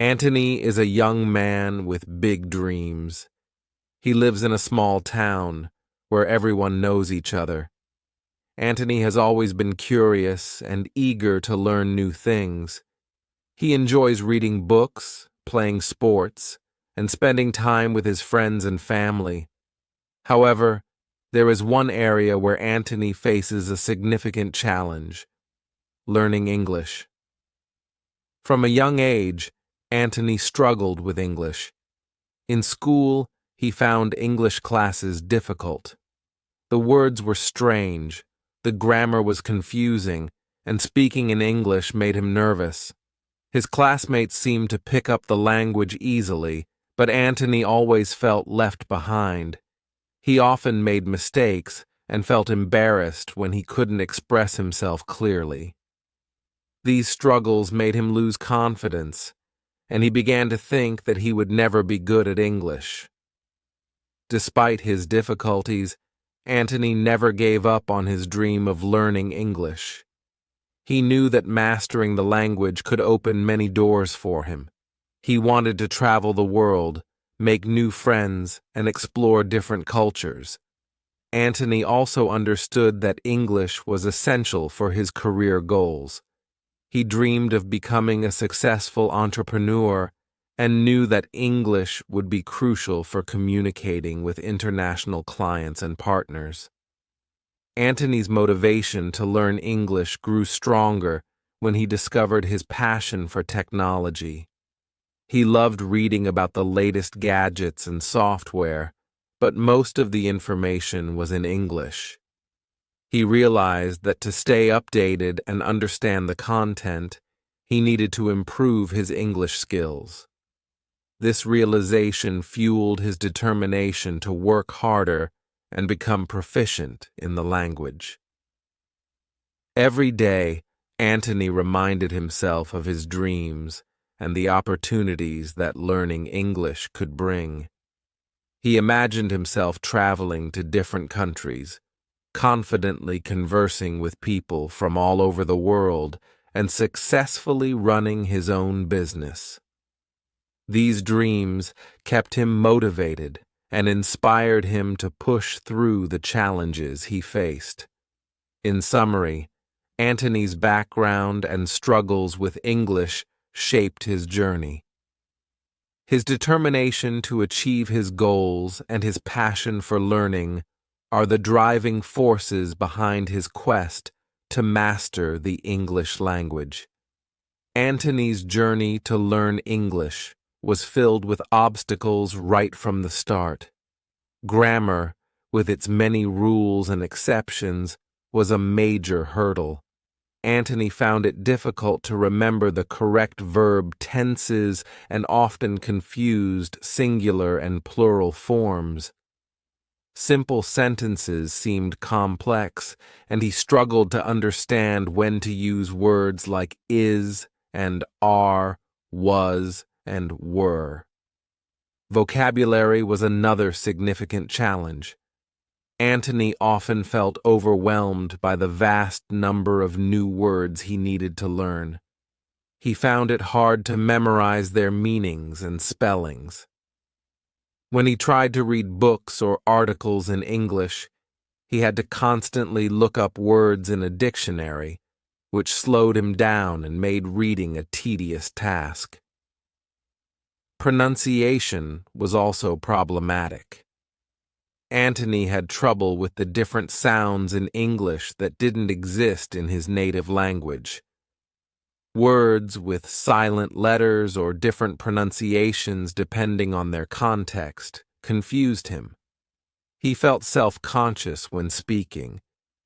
Anthony is a young man with big dreams. He lives in a small town where everyone knows each other. Anthony has always been curious and eager to learn new things. He enjoys reading books, playing sports, and spending time with his friends and family. However, there is one area where Anthony faces a significant challenge: learning English. From a young age, Anthony struggled with English. In school, he found English classes difficult. The words were strange, the grammar was confusing, and speaking in English made him nervous. His classmates seemed to pick up the language easily, but Anthony always felt left behind. He often made mistakes and felt embarrassed when he couldn't express himself clearly. These struggles made him lose confidence, and he began to think that he would never be good at English. Despite his difficulties, Anthony never gave up on his dream of learning English. He knew that mastering the language could open many doors for him. He wanted to travel the world, make new friends, and explore different cultures. Anthony also understood that English was essential for his career goals. He dreamed of becoming a successful entrepreneur and knew that English would be crucial for communicating with international clients and partners. Anthony's motivation to learn English grew stronger when he discovered his passion for technology. He loved reading about the latest gadgets and software, but most of the information was in English. He realized that to stay updated and understand the content, he needed to improve his English skills. This realization fueled his determination to work harder and become proficient in the language. Every day, Anthony reminded himself of his dreams and the opportunities that learning English could bring. He imagined himself traveling to different countries, confidently conversing with people from all over the world, and successfully running his own business. These dreams kept him motivated and inspired him to push through the challenges he faced. In summary, Anthony's background and struggles with English shaped his journey. His determination to achieve his goals and his passion for learning are the driving forces behind his quest to master the English language. Anthony's journey to learn English was filled with obstacles right from the start. Grammar, with its many rules and exceptions, was a major hurdle. Anthony found it difficult to remember the correct verb tenses and often confused singular and plural forms. Simple sentences seemed complex, and he struggled to understand when to use words like is and are, was, and were. Vocabulary was another significant challenge. Anthony often felt overwhelmed by the vast number of new words he needed to learn. He found it hard to memorize their meanings and spellings. When he tried to read books or articles in English, he had to constantly look up words in a dictionary, which slowed him down and made reading a tedious task. Pronunciation was also problematic. Anthony had trouble with the different sounds in English that didn't exist in his native language. Words with silent letters or different pronunciations depending on their context confused him. He felt self-conscious when speaking,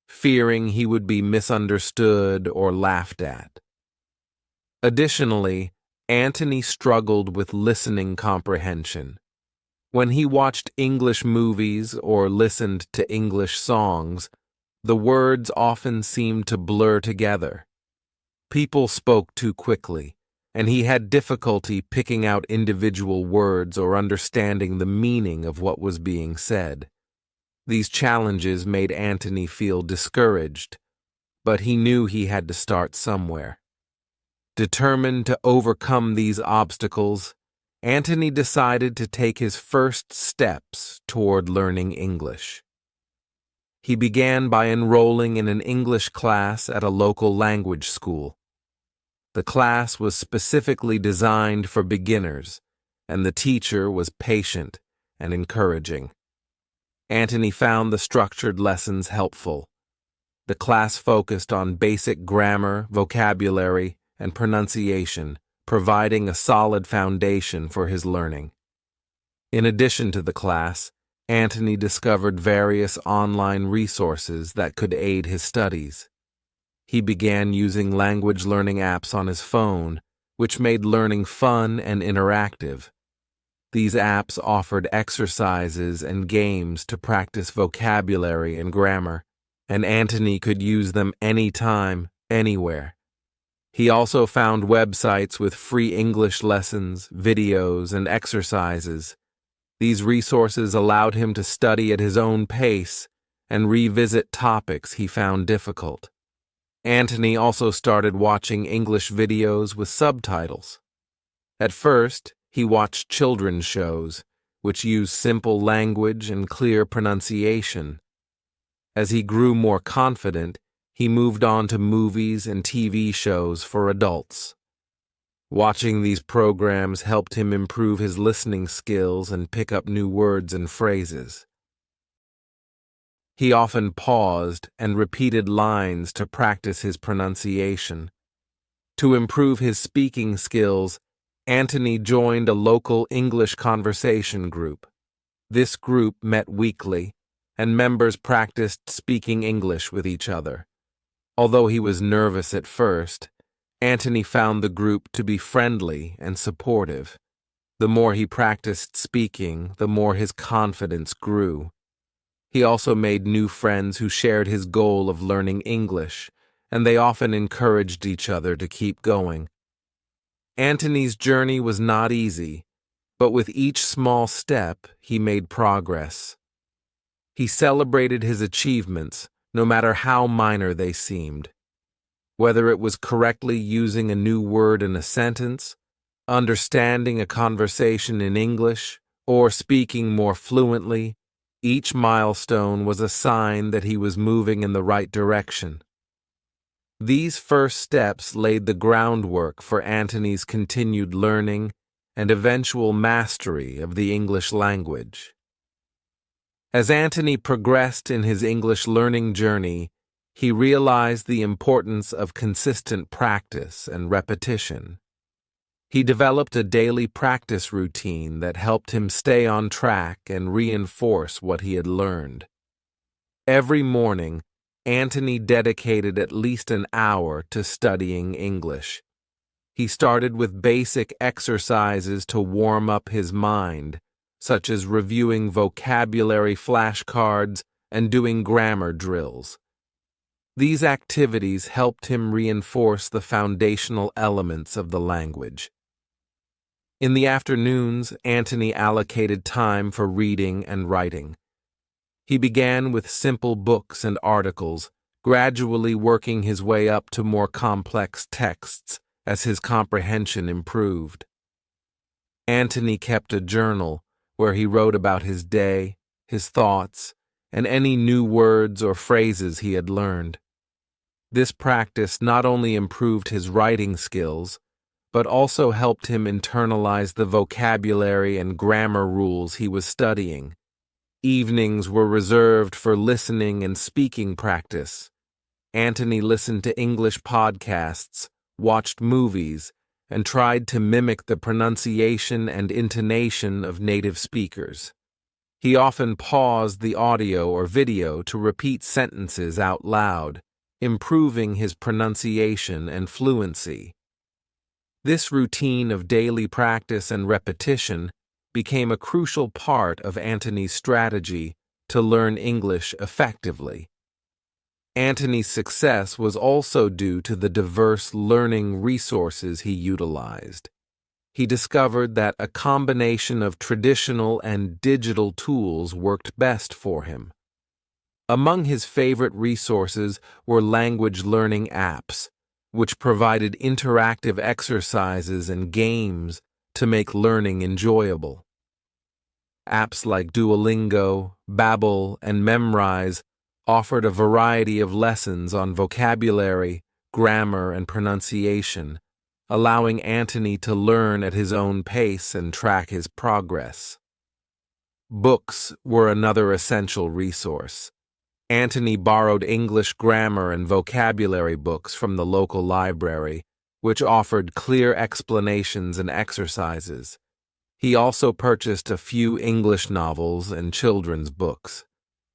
fearing he would be misunderstood or laughed at. Additionally, Anthony struggled with listening comprehension. When he watched English movies or listened to English songs, the words often seemed to blur together. People spoke too quickly, and he had difficulty picking out individual words or understanding the meaning of what was being said. These challenges made Anthony feel discouraged, but he knew he had to start somewhere. Determined to overcome these obstacles, Antony decided to take his first steps toward learning English. He began by enrolling in an English class at a local language school. The class was specifically designed for beginners, and the teacher was patient and encouraging. Antony found the structured lessons helpful. The class focused on basic grammar, vocabulary, and pronunciation, providing a solid foundation for his learning. In addition to the class, Antony discovered various online resources that could aid his studies. He began using language learning apps on his phone, which made learning fun and interactive. These apps offered exercises and games to practice vocabulary and grammar, and Antony could use them anytime, anywhere. He also found websites with free English lessons, videos, and exercises. These resources allowed him to study at his own pace and revisit topics he found difficult. Antony also started watching English videos with subtitles. At first, he watched children's shows, which used simple language and clear pronunciation. As he grew more confident, he moved on to movies and TV shows for adults. Watching these programs helped him improve his listening skills and pick up new words and phrases. He often paused and repeated lines to practice his pronunciation. To improve his speaking skills, Antony joined a local English conversation group. This group met weekly, and members practiced speaking English with each other. Although he was nervous at first, Antony found the group to be friendly and supportive. The more he practiced speaking, the more his confidence grew. He also made new friends who shared his goal of learning English, and they often encouraged each other to keep going. Antony's journey was not easy, but with each small step, he made progress. He celebrated his achievements, no matter how minor they seemed. Whether it was correctly using a new word in a sentence, understanding a conversation in English, or speaking more fluently, each milestone was a sign that he was moving in the right direction. These first steps laid the groundwork for Antony's continued learning and eventual mastery of the English language. As Antony progressed in his English learning journey, he realized the importance of consistent practice and repetition. He developed a daily practice routine that helped him stay on track and reinforce what he had learned. Every morning, Antony dedicated at least an hour to studying English. He started with basic exercises to warm up his mind, such as reviewing vocabulary flashcards and doing grammar drills. These activities helped him reinforce the foundational elements of the language. In the afternoons, Antony allocated time for reading and writing. He began with simple books and articles, gradually working his way up to more complex texts as his comprehension improved. Antony kept a journal where he wrote about his day, his thoughts, and any new words or phrases he had learned. This practice not only improved his writing skills, but also helped him internalize the vocabulary and grammar rules he was studying. Evenings were reserved for listening and speaking practice. Antony listened to English podcasts, watched movies, and tried to mimic the pronunciation and intonation of native speakers. He often paused the audio or video to repeat sentences out loud, improving his pronunciation and fluency. This routine of daily practice and repetition became a crucial part of Antony's strategy to learn English effectively. Antony's success was also due to the diverse learning resources he utilized. He discovered that a combination of traditional and digital tools worked best for him. Among his favorite resources were language learning apps, which provided interactive exercises and games to make learning enjoyable. Apps like Duolingo, Babbel, and Memrise offered a variety of lessons on vocabulary, grammar, and pronunciation, allowing Antony to learn at his own pace and track his progress. Books were another essential resource. Antony borrowed English grammar and vocabulary books from the local library, which offered clear explanations and exercises. He also purchased a few English novels and children's books.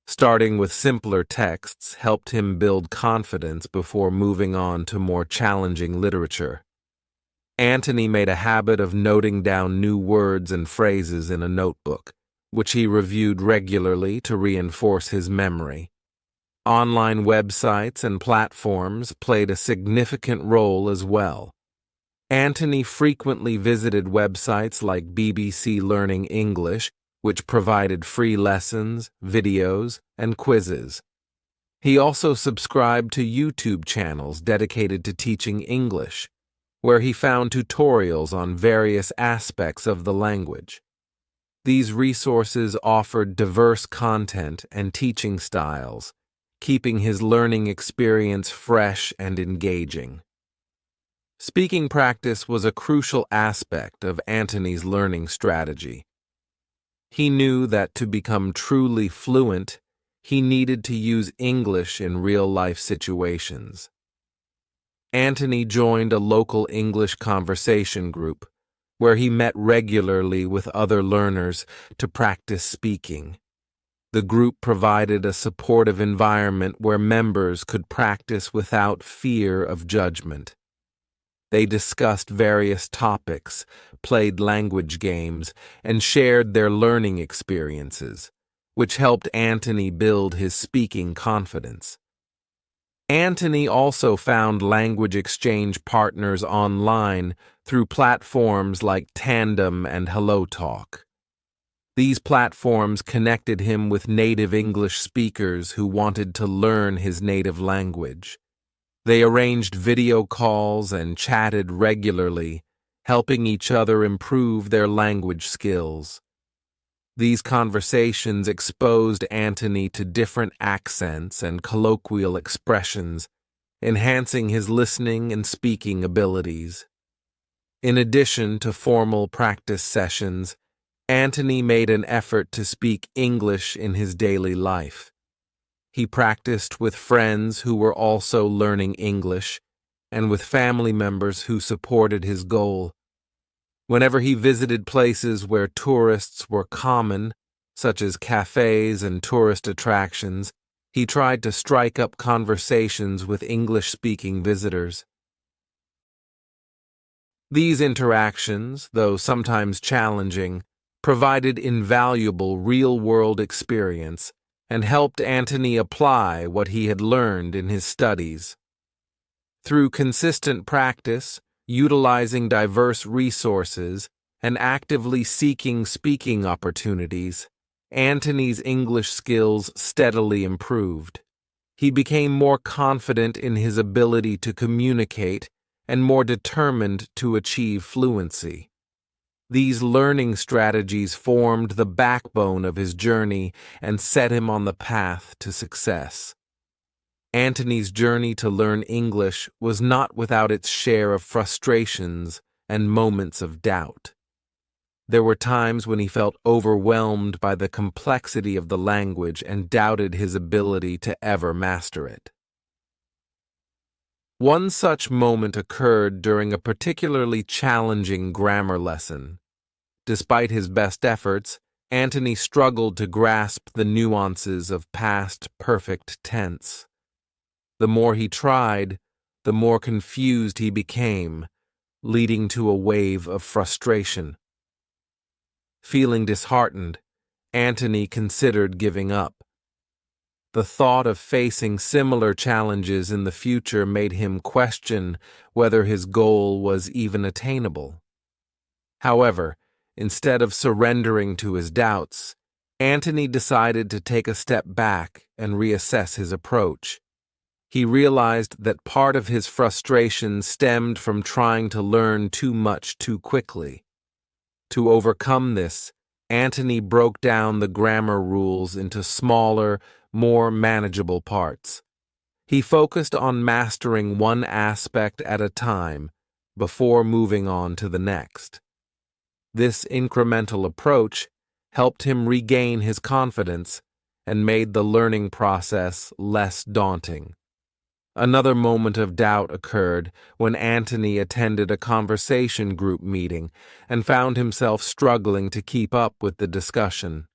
Starting with simpler texts helped him build confidence before moving on to more challenging literature. Antony made a habit of noting down new words and phrases in a notebook, which he reviewed regularly to reinforce his memory. Online websites and platforms played a significant role as well. Antony frequently visited websites like BBC Learning English, which provided free lessons, videos, and quizzes. He also subscribed to YouTube channels dedicated to teaching English, where he found tutorials on various aspects of the language. These resources offered diverse content and teaching styles, keeping his learning experience fresh and engaging. Speaking practice was a crucial aspect of Antony's learning strategy. He knew that to become truly fluent, he needed to use English in real-life situations. Antony joined a local English conversation group, where he met regularly with other learners to practice speaking. The group provided a supportive environment where members could practice without fear of judgment. They discussed various topics, played language games, and shared their learning experiences, which helped Antony build his speaking confidence. Antony also found language exchange partners online through platforms like Tandem and HelloTalk. These platforms connected him with native English speakers who wanted to learn his native language. They arranged video calls and chatted regularly, helping each other improve their language skills. These conversations exposed Antony to different accents and colloquial expressions, enhancing his listening and speaking abilities. In addition to formal practice sessions, Antony made an effort to speak English in his daily life. He practiced with friends who were also learning English and with family members who supported his goal. Whenever he visited places where tourists were common, such as cafes and tourist attractions, he tried to strike up conversations with English-speaking visitors. These interactions, though sometimes challenging, provided invaluable real-world experience and helped Antony apply what he had learned in his studies. Through consistent practice, utilizing diverse resources, and actively seeking speaking opportunities, Antony's English skills steadily improved. He became more confident in his ability to communicate and more determined to achieve fluency. These learning strategies formed the backbone of his journey and set him on the path to success. Antony's journey to learn English was not without its share of frustrations and moments of doubt. There were times when he felt overwhelmed by the complexity of the language and doubted his ability to ever master it. One such moment occurred during a particularly challenging grammar lesson. Despite his best efforts, Antony struggled to grasp the nuances of past perfect tense. The more he tried, the more confused he became, leading to a wave of frustration. Feeling disheartened, Antony considered giving up. The thought of facing similar challenges in the future made him question whether his goal was even attainable. However, instead of surrendering to his doubts, Antony decided to take a step back and reassess his approach. He realized that part of his frustration stemmed from trying to learn too much too quickly. To overcome this, Antony broke down the grammar rules into smaller, more manageable parts. He focused on mastering one aspect at a time before moving on to the next. This incremental approach helped him regain his confidence and made the learning process less daunting. Another moment of doubt occurred when Antony attended a conversation group meeting and found himself struggling to keep up with the discussion.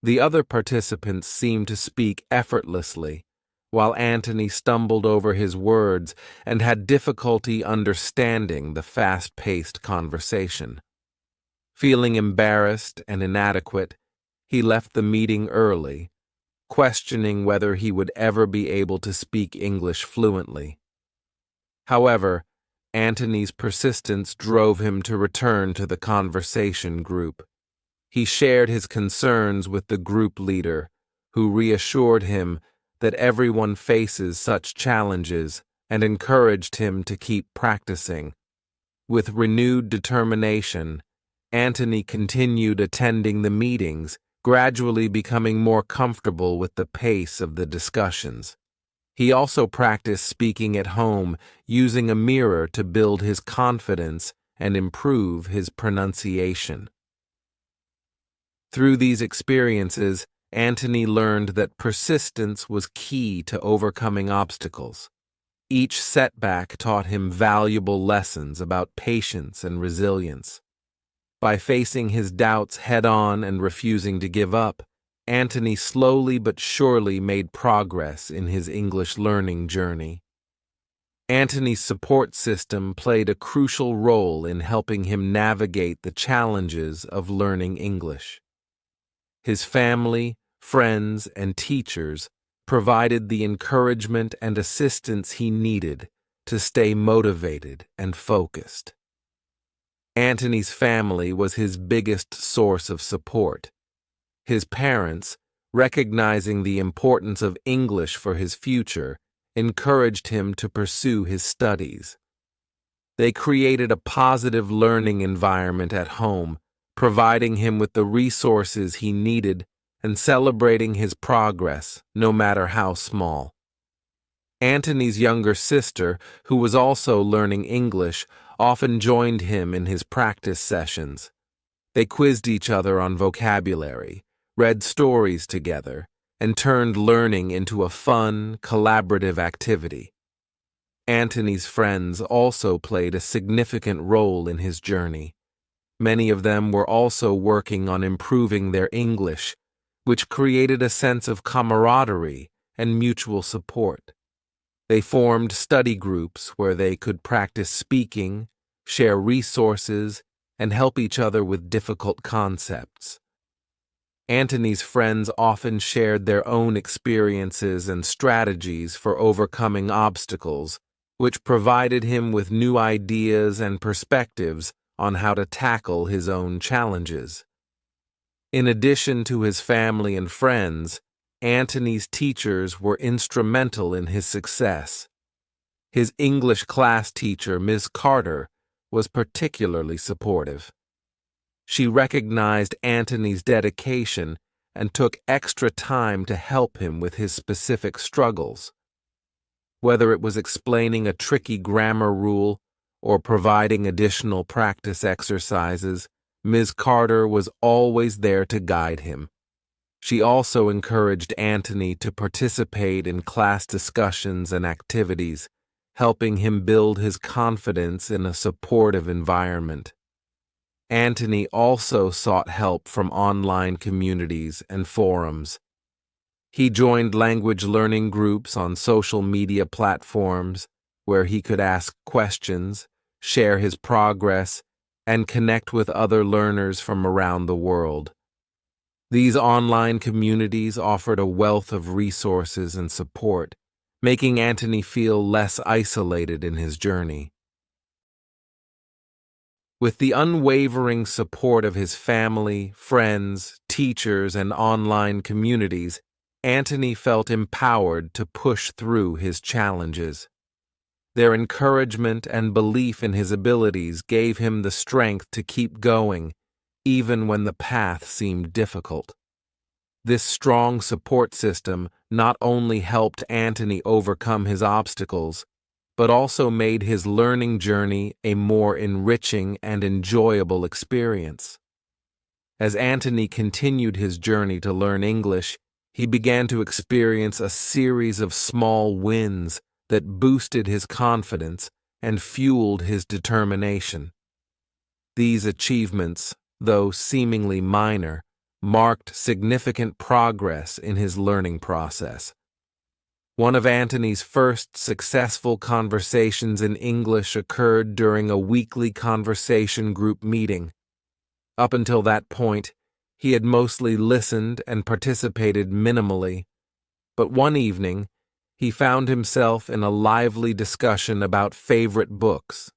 The other participants seemed to speak effortlessly, while Antony stumbled over his words and had difficulty understanding the fast-paced conversation. Feeling embarrassed and inadequate, he left the meeting early, questioning whether he would ever be able to speak English fluently. However, Antony's persistence drove him to return to the conversation group. He shared his concerns with the group leader, who reassured him that everyone faces such challenges and encouraged him to keep practicing. With renewed determination, Antony continued attending the meetings, gradually becoming more comfortable with the pace of the discussions. He also practiced speaking at home, using a mirror to build his confidence and improve his pronunciation. Through these experiences, Antony learned that persistence was key to overcoming obstacles. Each setback taught him valuable lessons about patience and resilience. By facing his doubts head-on and refusing to give up, Antony slowly but surely made progress in his English learning journey. Antony's support system played a crucial role in helping him navigate the challenges of learning English. His family, friends, and teachers provided the encouragement and assistance he needed to stay motivated and focused. Antony's family was his biggest source of support. His parents, recognizing the importance of English for his future, encouraged him to pursue his studies. They created a positive learning environment at home, providing him with the resources he needed and celebrating his progress, no matter how small. Antony's younger sister, who was also learning English, often joined him in his practice sessions. They quizzed each other on vocabulary, read stories together, and turned learning into a fun, collaborative activity. Antony's friends also played a significant role in his journey. Many of them were also working on improving their English, which created a sense of camaraderie and mutual support. They formed study groups where they could practice speaking, share resources, and help each other with difficult concepts. Antony's friends often shared their own experiences and strategies for overcoming obstacles, which provided him with new ideas and perspectives on how to tackle his own challenges. In addition to his family and friends, Antony's teachers were instrumental in his success. His English class teacher, Ms. Carter, was particularly supportive. She recognized Antony's dedication and took extra time to help him with his specific struggles. Whether it was explaining a tricky grammar rule or providing additional practice exercises, Ms. Carter was always there to guide him. She also encouraged Antony to participate in class discussions and activities, helping him build his confidence in a supportive environment. Antony also sought help from online communities and forums. He joined language learning groups on social media platforms where he could ask questions, share his progress, and connect with other learners from around the world. These online communities offered a wealth of resources and support, making Antony feel less isolated in his journey. With the unwavering support of his family, friends, teachers, and online communities, Antony felt empowered to push through his challenges. Their encouragement and belief in his abilities gave him the strength to keep going, even when the path seemed difficult. This strong support system not only helped Antony overcome his obstacles, but also made his learning journey a more enriching and enjoyable experience. As Antony continued his journey to learn English, he began to experience a series of small wins that boosted his confidence and fueled his determination. These achievements, though seemingly minor, marked significant progress in his learning process. One of Antony's first successful conversations in English occurred during a weekly conversation group meeting. Up until that point, he had mostly listened and participated minimally, but one evening, he found himself in a lively discussion about favorite books.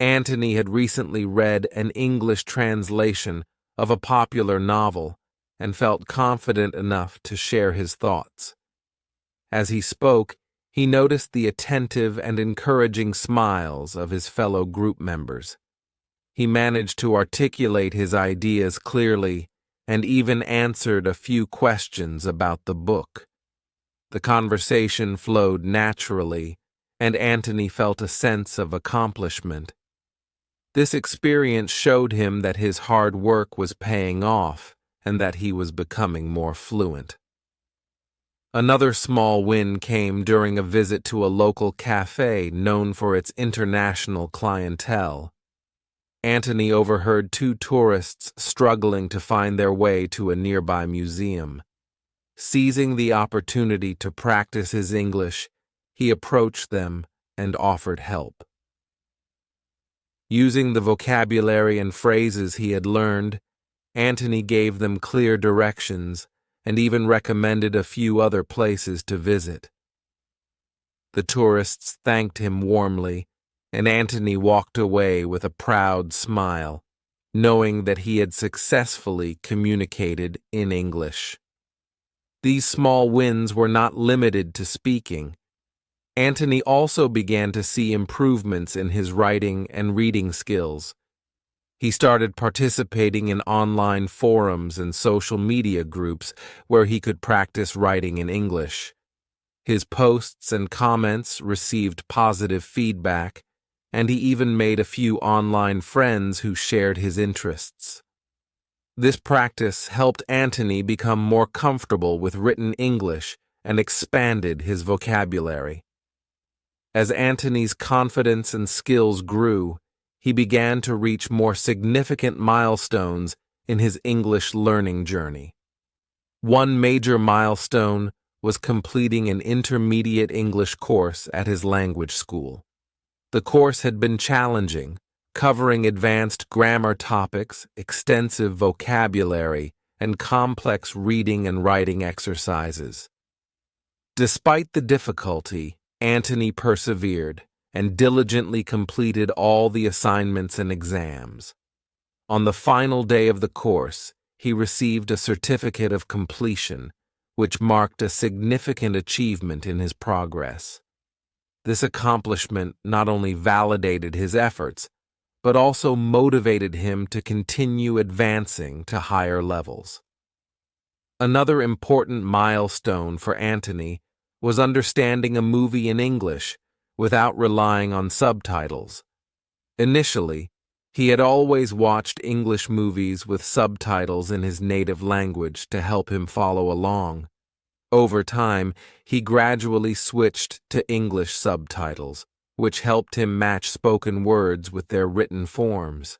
Antony had recently read an English translation of a popular novel and felt confident enough to share his thoughts. As he spoke, he noticed the attentive and encouraging smiles of his fellow group members. He managed to articulate his ideas clearly and even answered a few questions about the book. The conversation flowed naturally, and Antony felt a sense of accomplishment. This experience showed him that his hard work was paying off and that he was becoming more fluent. Another small win came during a visit to a local cafe known for its international clientele. Antony overheard two tourists struggling to find their way to a nearby museum. Seizing the opportunity to practice his English, he approached them and offered help. Using the vocabulary and phrases he had learned, Antony gave them clear directions and even recommended a few other places to visit. The tourists thanked him warmly, and Antony walked away with a proud smile, knowing that he had successfully communicated in English. These small wins were not limited to speaking. Antony also began to see improvements in his writing and reading skills. He started participating in online forums and social media groups where he could practice writing in English. His posts and comments received positive feedback, and he even made a few online friends who shared his interests. This practice helped Antony become more comfortable with written English and expanded his vocabulary. As Antony's confidence and skills grew, he began to reach more significant milestones in his English learning journey. One major milestone was completing an intermediate English course at his language school. The course had been challenging, covering advanced grammar topics, extensive vocabulary, and complex reading and writing exercises. Despite the difficulty, Antony persevered and diligently completed all the assignments and exams. On the final day of the course, he received a certificate of completion, which marked a significant achievement in his progress. This accomplishment not only validated his efforts, but also motivated him to continue advancing to higher levels. Another important milestone for Antony was understanding a movie in English without relying on subtitles. Initially, he had always watched English movies with subtitles in his native language to help him follow along. Over time, he gradually switched to English subtitles, which helped him match spoken words with their written forms.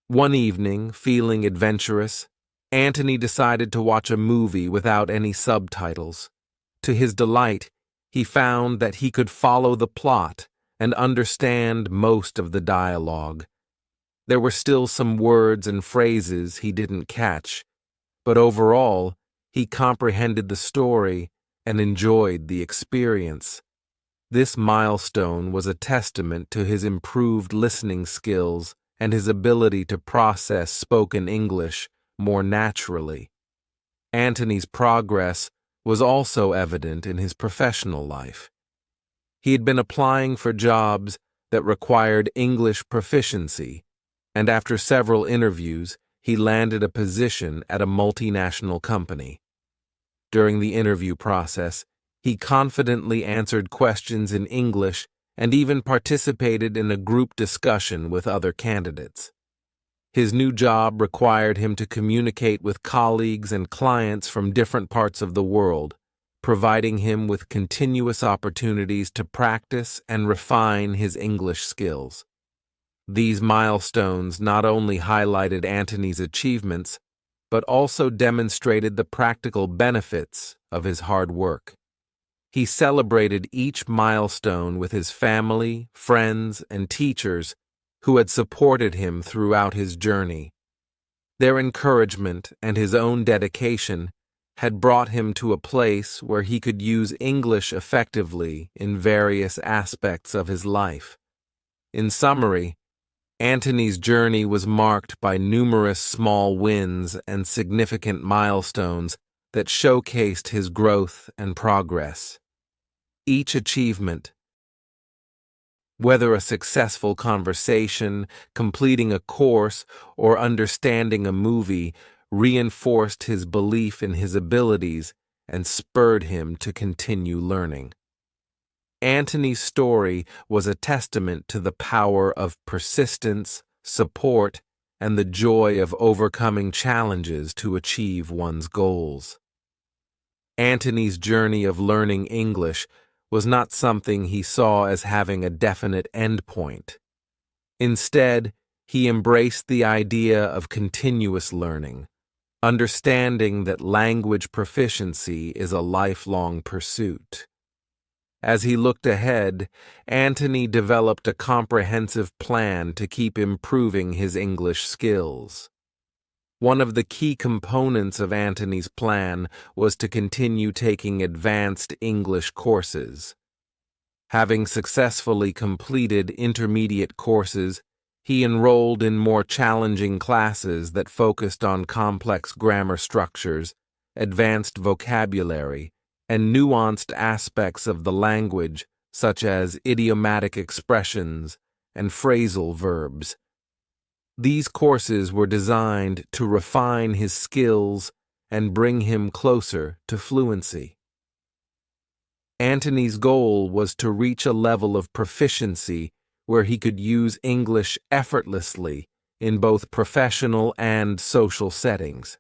One evening, feeling adventurous, Antony decided to watch a movie without any subtitles. To his delight, he found that he could follow the plot and understand most of the dialogue. There were still some words and phrases he didn't catch, but overall, he comprehended the story and enjoyed the experience. This milestone was a testament to his improved listening skills and his ability to process spoken English more naturally. Antony's progress was also evident in his professional life. He had been applying for jobs that required English proficiency, and after several interviews, he landed a position at a multinational company. During the interview process, he confidently answered questions in English and even participated in a group discussion with other candidates. His new job required him to communicate with colleagues and clients from different parts of the world, providing him with continuous opportunities to practice and refine his English skills. These milestones not only highlighted Antony's achievements, but also demonstrated the practical benefits of his hard work. He celebrated each milestone with his family, friends, and teachers who had supported him throughout his journey. Their encouragement and his own dedication had brought him to a place where he could use English effectively in various aspects of his life. In summary, Antony's journey was marked by numerous small wins and significant milestones that showcased his growth and progress. Each achievement, whether a successful conversation, completing a course, or understanding a movie, reinforced his belief in his abilities and spurred him to continue learning. Antony's story was a testament to the power of persistence, support, and the joy of overcoming challenges to achieve one's goals. Antony's journey of learning English was not something he saw as having a definite endpoint. Instead, he embraced the idea of continuous learning, understanding that language proficiency is a lifelong pursuit. As he looked ahead, Antony developed a comprehensive plan to keep improving his English skills. One of the key components of Antony's plan was to continue taking advanced English courses. Having successfully completed intermediate courses, he enrolled in more challenging classes that focused on complex grammar structures, advanced vocabulary, and nuanced aspects of the language, such as idiomatic expressions and phrasal verbs. These courses were designed to refine his skills and bring him closer to fluency. Antony's goal was to reach a level of proficiency where he could use English effortlessly in both professional and social settings.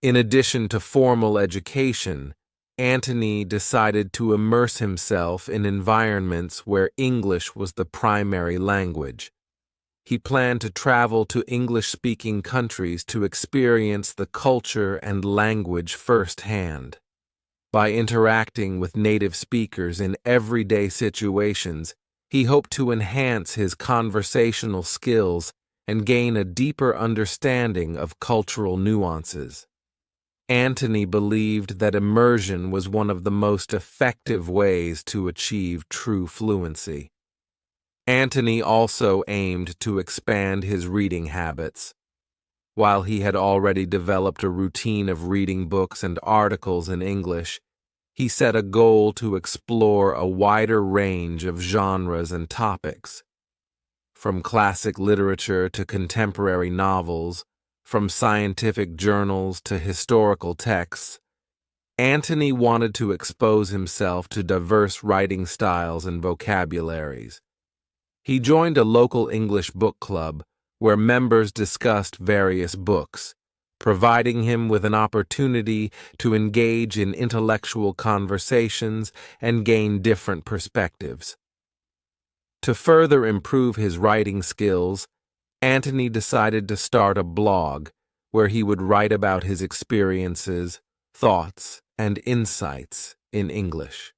In addition to formal education, Antony decided to immerse himself in environments where English was the primary language. He planned to travel to English-speaking countries to experience the culture and language firsthand. By interacting with native speakers in everyday situations, he hoped to enhance his conversational skills and gain a deeper understanding of cultural nuances. Antony believed that immersion was one of the most effective ways to achieve true fluency. Antony also aimed to expand his reading habits. While he had already developed a routine of reading books and articles in English, he set a goal to explore a wider range of genres and topics. From classic literature to contemporary novels, from scientific journals to historical texts, Antony wanted to expose himself to diverse writing styles and vocabularies. He joined a local English book club where members discussed various books, providing him with an opportunity to engage in intellectual conversations and gain different perspectives. To further improve his writing skills, Antony decided to start a blog where he would write about his experiences, thoughts, and insights in English.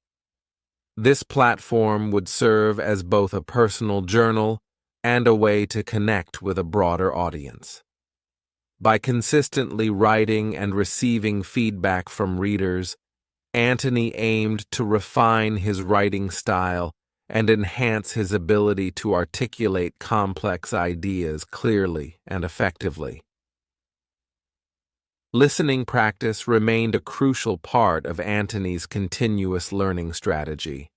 This platform would serve as both a personal journal and a way to connect with a broader audience. By consistently writing and receiving feedback from readers, Antony aimed to refine his writing style and enhance his ability to articulate complex ideas clearly and effectively. Listening practice remained a crucial part of Antony's continuous learning strategy.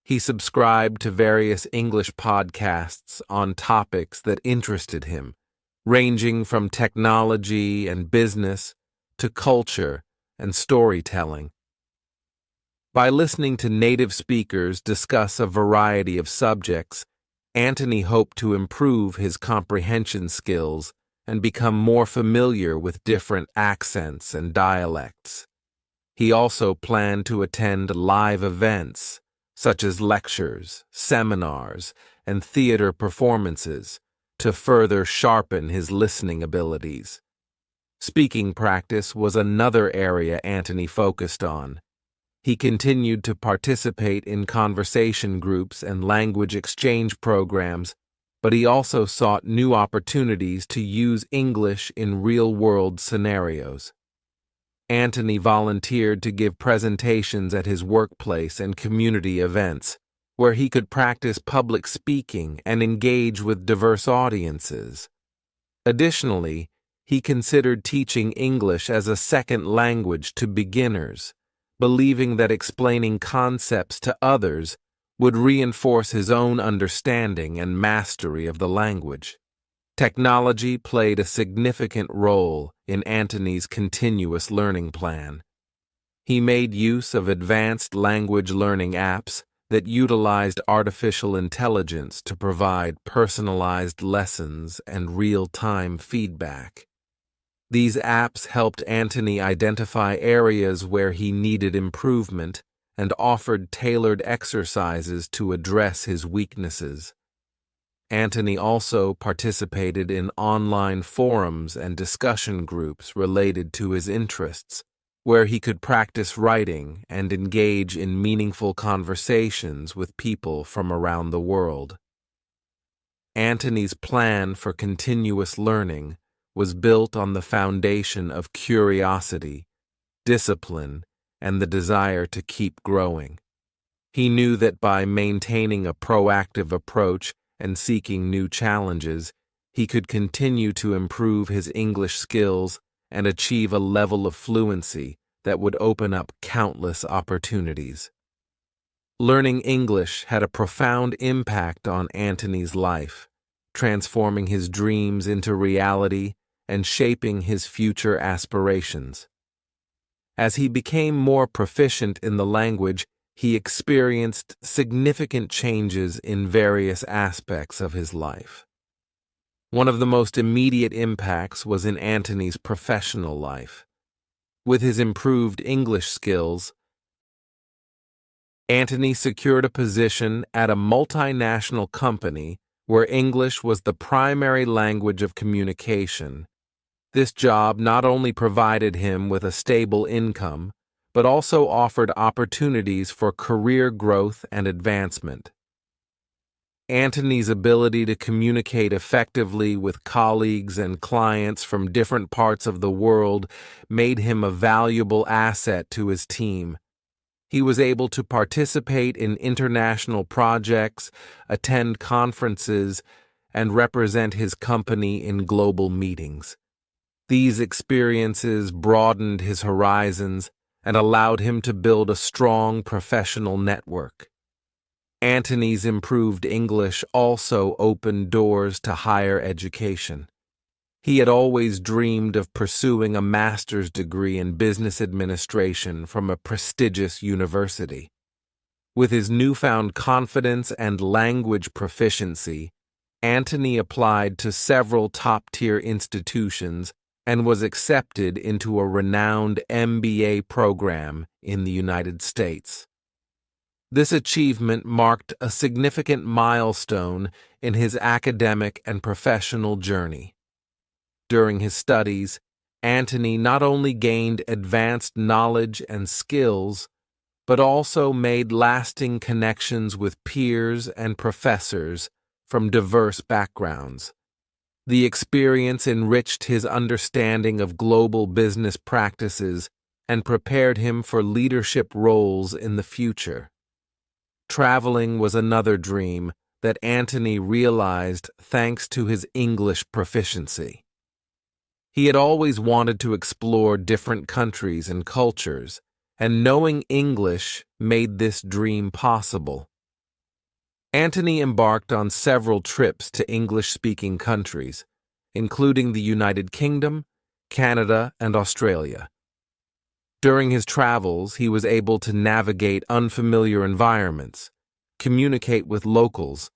He subscribed to various English podcasts on topics that interested him, ranging from technology and business to culture and storytelling. By listening to native speakers discuss a variety of subjects, Antony hoped to improve his comprehension skills and become more familiar with different accents and dialects. He also planned to attend live events, such as lectures, seminars, and theater performances, to further sharpen his listening abilities. Speaking practice was another area Antony focused on. He continued to participate in conversation groups and language exchange programs, but he also sought new opportunities to use English in real-world scenarios. Antony volunteered to give presentations at his workplace and community events, where he could practice public speaking and engage with diverse audiences. Additionally, he considered teaching English as a second language to beginners, believing that explaining concepts to others would reinforce his own understanding and mastery of the language. Technology played a significant role in Antony's continuous learning plan. He made use of advanced language learning apps that utilized artificial intelligence to provide personalized lessons and real-time feedback. These apps helped Antony identify areas where he needed improvement and offered tailored exercises to address his weaknesses. Antony also participated in online forums and discussion groups related to his interests, where he could practice writing and engage in meaningful conversations with people from around the world. Antony's plan for continuous learning was built on the foundation of curiosity, discipline, and the desire to keep growing. He knew that by maintaining a proactive approach and seeking new challenges, he could continue to improve his English skills and achieve a level of fluency that would open up countless opportunities. Learning English had a profound impact on Antony's life, transforming his dreams into reality and shaping his future aspirations. As he became more proficient in the language, he experienced significant changes in various aspects of his life. One of the most immediate impacts was in Antony's professional life. With his improved English skills, Antony secured a position at a multinational company where English was the primary language of communication. This job not only provided him with a stable income, but also offered opportunities for career growth and advancement. Antony's ability to communicate effectively with colleagues and clients from different parts of the world made him a valuable asset to his team. He was able to participate in international projects, attend conferences, and represent his company in global meetings. These experiences broadened his horizons and allowed him to build a strong professional network. Antony's improved English also opened doors to higher education. He had always dreamed of pursuing a master's degree in business administration from a prestigious university. With his newfound confidence and language proficiency, Antony applied to several top-tier institutions and was accepted into a renowned MBA program in the United States. This achievement marked a significant milestone in his academic and professional journey. During his studies, Antony not only gained advanced knowledge and skills, but also made lasting connections with peers and professors from diverse backgrounds. The experience enriched his understanding of global business practices and prepared him for leadership roles in the future. Traveling was another dream that Antony realized thanks to his English proficiency. He had always wanted to explore different countries and cultures, and knowing English made this dream possible. Antony embarked on several trips to English-speaking countries, including the United Kingdom, Canada, and Australia. During his travels, he was able to navigate unfamiliar environments, communicate with locals,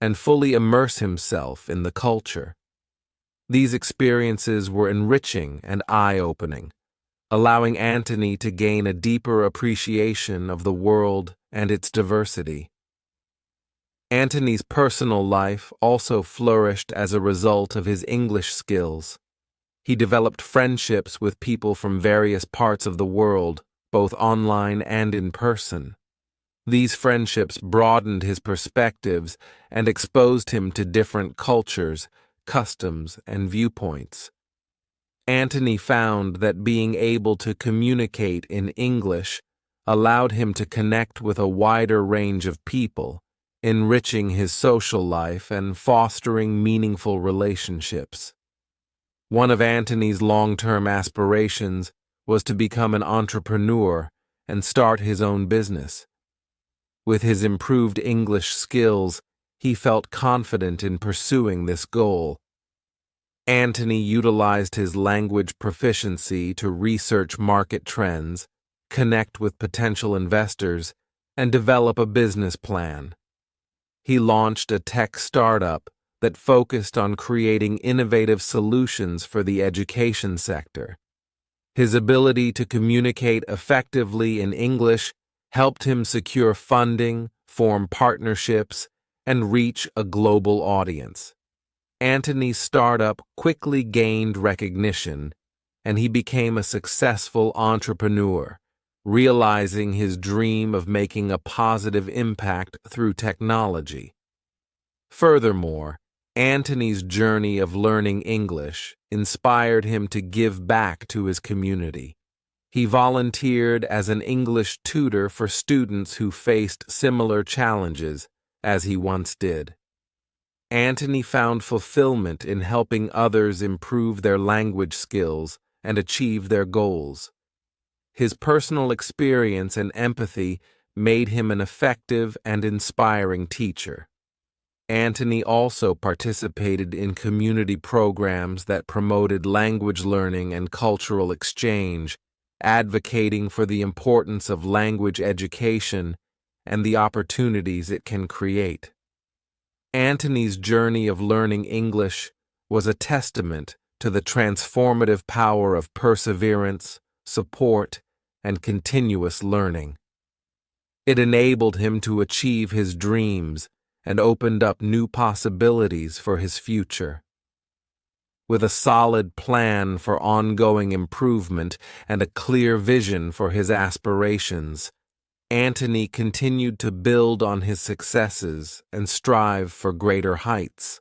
and fully immerse himself in the culture. These experiences were enriching and eye-opening, allowing Antony to gain a deeper appreciation of the world and its diversity. Antony's personal life also flourished as a result of his English skills. He developed friendships with people from various parts of the world, both online and in person. These friendships broadened his perspectives and exposed him to different cultures, customs, and viewpoints. Antony found that being able to communicate in English allowed him to connect with a wider range of people, enriching his social life and fostering meaningful relationships. One of Antony's long-term aspirations was to become an entrepreneur and start his own business. With his improved English skills, he felt confident in pursuing this goal. Antony utilized his language proficiency to research market trends, connect with potential investors, and develop a business plan. He launched a tech startup that focused on creating innovative solutions for the education sector. His ability to communicate effectively in English helped him secure funding, form partnerships, and reach a global audience. Antony's startup quickly gained recognition, and he became a successful entrepreneur, realizing his dream of making a positive impact through technology. Furthermore, Antony's journey of learning English inspired him to give back to his community. He volunteered as an English tutor for students who faced similar challenges as he once did. Antony found fulfillment in helping others improve their language skills and achieve their goals. His personal experience and empathy made him an effective and inspiring teacher. Antony also participated in community programs that promoted language learning and cultural exchange, advocating for the importance of language education and the opportunities it can create. Antony's journey of learning English was a testament to the transformative power of perseverance, support, and continuous learning. It enabled him to achieve his dreams and opened up new possibilities for his future. With a solid plan for ongoing improvement and a clear vision for his aspirations, Antony continued to build on his successes and strive for greater heights.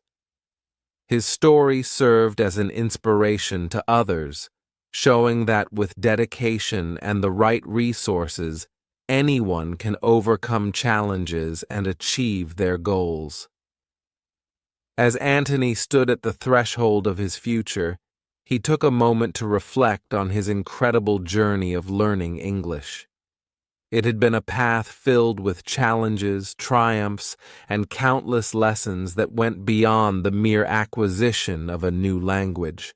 His story served as an inspiration to others, showing that with dedication and the right resources, anyone can overcome challenges and achieve their goals. As Antony stood at the threshold of his future, he took a moment to reflect on his incredible journey of learning English. It had been a path filled with challenges, triumphs, and countless lessons that went beyond the mere acquisition of a new language.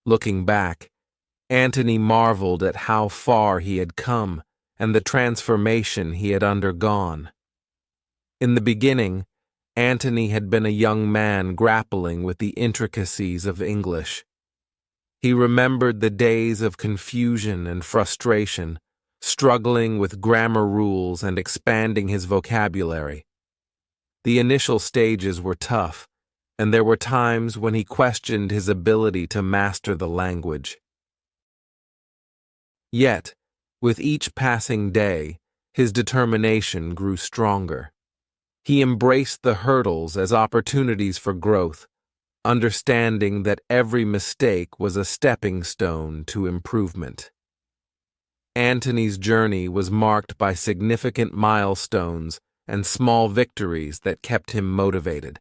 Looking back, Antony marveled at how far he had come and the transformation he had undergone. In the beginning, Antony had been a young man grappling with the intricacies of English. He remembered the days of confusion and frustration, struggling with grammar rules and expanding his vocabulary. The initial stages were tough, and there were times when he questioned his ability to master the language. Yet, with each passing day, his determination grew stronger. He embraced the hurdles as opportunities for growth, understanding that every mistake was a stepping stone to improvement. Antony's journey was marked by significant milestones and small victories that kept him motivated.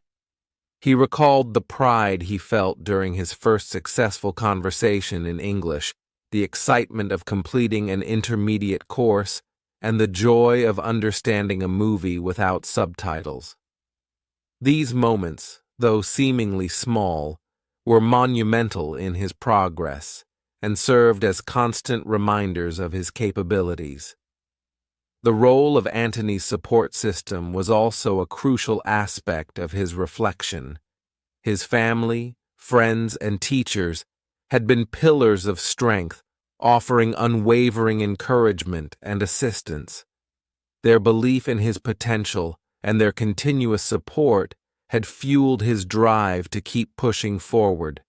He recalled the pride he felt during his first successful conversation in English, the excitement of completing an intermediate course, and the joy of understanding a movie without subtitles. These moments, though seemingly small, were monumental in his progress and served as constant reminders of his capabilities. The role of Antony's support system was also a crucial aspect of his reflection. His family, friends, and teachers had been pillars of strength, offering unwavering encouragement and assistance. Their belief in his potential and their continuous support had fueled his drive to keep pushing forward.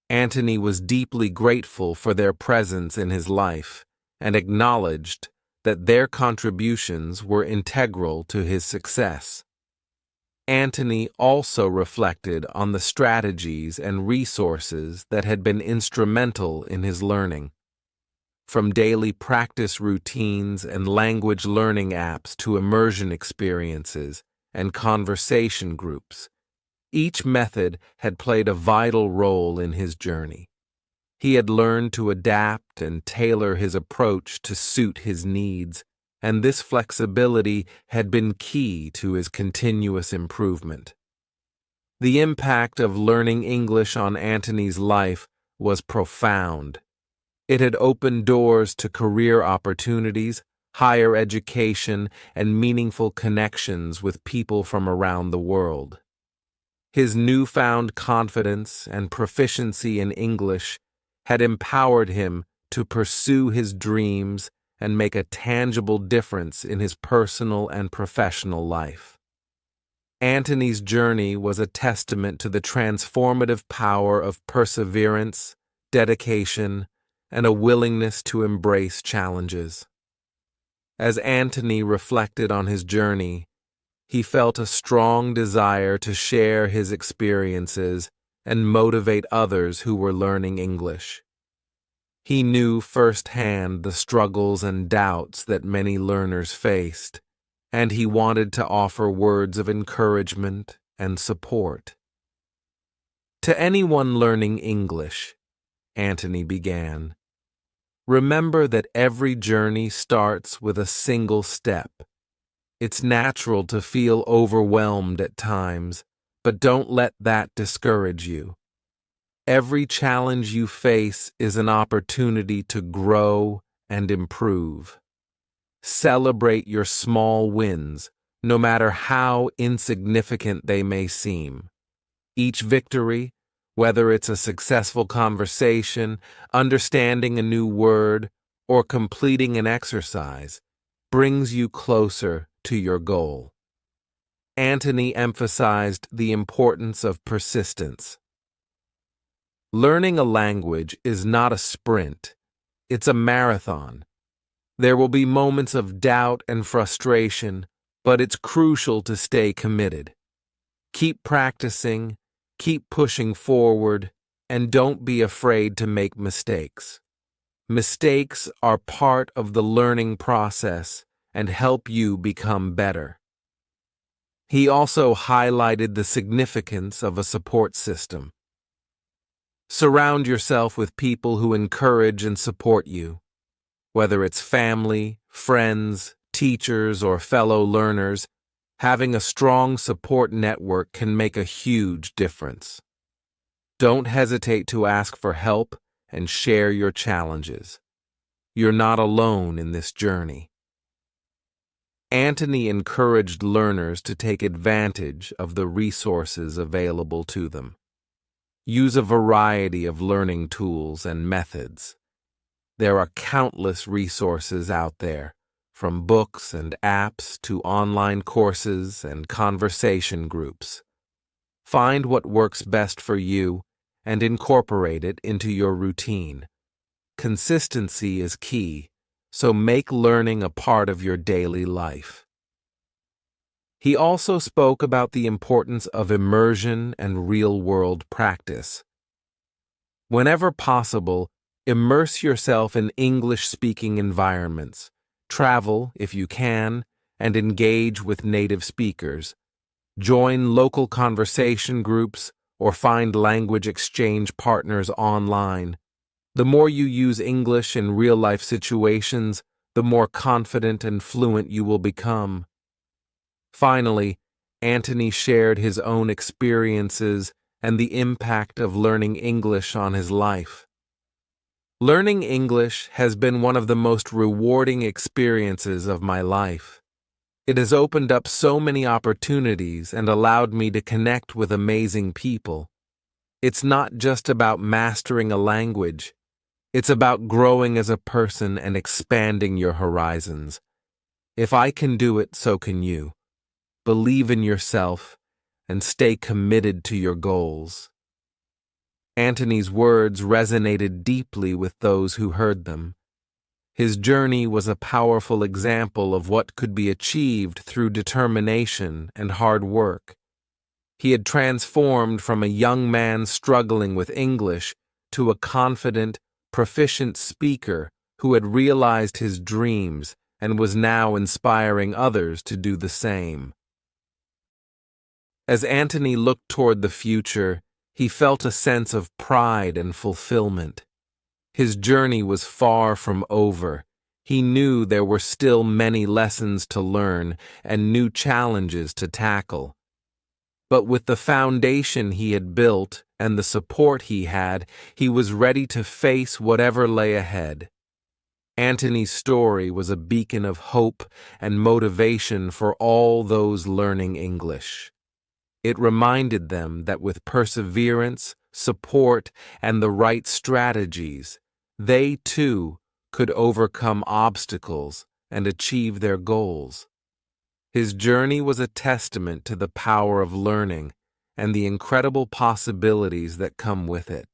Antony was deeply grateful for their presence in his life and acknowledged that their contributions were integral to his success. Antony also reflected on the strategies and resources that had been instrumental in his learning. From daily practice routines and language learning apps to immersion experiences and conversation groups, each method had played a vital role in his journey. He had learned to adapt and tailor his approach to suit his needs, and this flexibility had been key to his continuous improvement. The impact of learning English on Antony's life was profound. It had opened doors to career opportunities, higher education, and meaningful connections with people from around the world. His newfound confidence and proficiency in English had empowered him to pursue his dreams and make a tangible difference in his personal and professional life. Antony's journey was a testament to the transformative power of perseverance, dedication, and a willingness to embrace challenges. As Antony reflected on his journey, he felt a strong desire to share his experiences and motivate others who were learning English. He knew firsthand the struggles and doubts that many learners faced, and he wanted to offer words of encouragement and support. To anyone learning English, Antony began, remember that every journey starts with a single step. It's natural to feel overwhelmed at times, but don't let that discourage you. Every challenge you face is an opportunity to grow and improve. Celebrate your small wins, no matter how insignificant they may seem. Each victory, whether it's a successful conversation, understanding a new word, or completing an exercise, brings you closer to your goal. Antony emphasized the importance of persistence. Learning a language is not a sprint, it's a marathon. There will be moments of doubt and frustration, but it's crucial to stay committed. Keep practicing, keep pushing forward, and don't be afraid to make mistakes. Mistakes are part of the learning process and help you become better. He also highlighted the significance of a support system. Surround yourself with people who encourage and support you. Whether it's family, friends, teachers, or fellow learners, having a strong support network can make a huge difference. Don't hesitate to ask for help and share your challenges. You're not alone in this journey. Antony encouraged learners to take advantage of the resources available to them. Use a variety of learning tools and methods. There are countless resources out there, from books and apps to online courses and conversation groups. Find what works best for you and incorporate it into your routine. Consistency is key, so make learning a part of your daily life. He also spoke about the importance of immersion and real-world practice. Whenever possible, immerse yourself in English-speaking environments. Travel, if you can, and engage with native speakers. Join local conversation groups or find language exchange partners online. The more you use English in real-life situations, the more confident and fluent you will become. Finally, Anthony shared his own experiences and the impact of learning English on his life. Learning English has been one of the most rewarding experiences of my life. It has opened up so many opportunities and allowed me to connect with amazing people. It's not just about mastering a language. It's about growing as a person and expanding your horizons. If I can do it, so can you. Believe in yourself and stay committed to your goals. Anthony's words resonated deeply with those who heard them. His journey was a powerful example of what could be achieved through determination and hard work. He had transformed from a young man struggling with English to a confident, proficient speaker who had realized his dreams and was now inspiring others to do the same. As Anthony looked toward the future, he felt a sense of pride and fulfillment. His journey was far from over. He knew there were still many lessons to learn and new challenges to tackle. But with the foundation he had built and the support he had, he was ready to face whatever lay ahead. Anthony's story was a beacon of hope and motivation for all those learning English. It reminded them that with perseverance, support, and the right strategies, they too could overcome obstacles and achieve their goals. His journey was a testament to the power of learning and the incredible possibilities that come with it.